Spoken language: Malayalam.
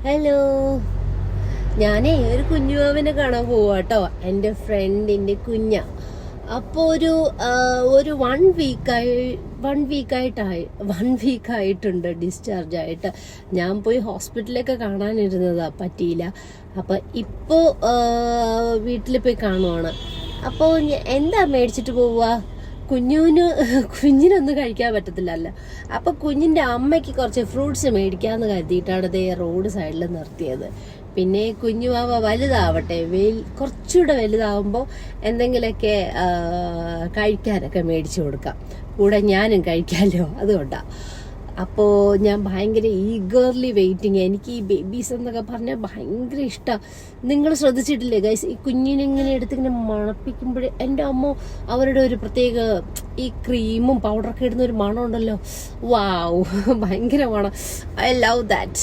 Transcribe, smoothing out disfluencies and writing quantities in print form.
ഹലോ, ഞാനേ ഒരു കുഞ്ഞുവാവിനെ കാണാൻ പോവാട്ടോ, എൻ്റെ ഫ്രണ്ടിൻ്റെ കുഞ്ഞ. അപ്പോൾ ഒരു വൺ വീക്കായിട്ടുണ്ട് ഡിസ്ചാർജ് ആയിട്ട്. ഞാൻ പോയി ഹോസ്പിറ്റലിലൊക്കെ കാണാനിരുന്നതാ, പറ്റിയില്ല. അപ്പം ഇപ്പോൾ വീട്ടിൽ പോയി കാണുവാണ്. അപ്പോൾ എന്താ മേടിച്ചിട്ട് പോവുക? കുഞ്ഞിനൊന്നും കഴിക്കാൻ പറ്റത്തില്ലല്ലോ. അപ്പൊ കുഞ്ഞിന്റെ അമ്മയ്ക്ക് കുറച്ച് ഫ്രൂട്ട്സ് മേടിക്കാന്ന് കരുതിയിട്ടാണ് ഇതേ റോഡ് സൈഡിൽ നിർത്തിയത്. പിന്നെ കുഞ്ഞുവാവ വലുതാവട്ടെ, കുറച്ചുകൂടെ വലുതാവുമ്പോൾ എന്തെങ്കിലുമൊക്കെ കഴിക്കാനൊക്കെ മേടിച്ചു കൊടുക്കാം, കൂടെ ഞാനും കഴിക്കാമല്ലോ, അതുകൊണ്ടാ. അപ്പോൾ ഞാൻ ഭയങ്കര ഈഗർലി വെയിറ്റിംഗ്. എനിക്ക് ഈ ബേബീസ് എന്നൊക്കെ പറഞ്ഞാൽ ഭയങ്കര ഇഷ്ടമാണ്. നിങ്ങൾ ശ്രദ്ധിച്ചിട്ടില്ലേ ഗൈസ്, ഈ കുഞ്ഞിനിങ്ങനെ എടുത്തിങ്ങനെ മണപ്പിക്കുമ്പോഴേ എൻ്റെ അമ്മ അവരുടെ ഒരു പ്രത്യേക ഈ ക്രീമും പൗഡറൊക്കെ ഇടുന്ന ഒരു മണം ഉണ്ടല്ലോ, വാവ്, ഭയങ്കര മണം. I love that.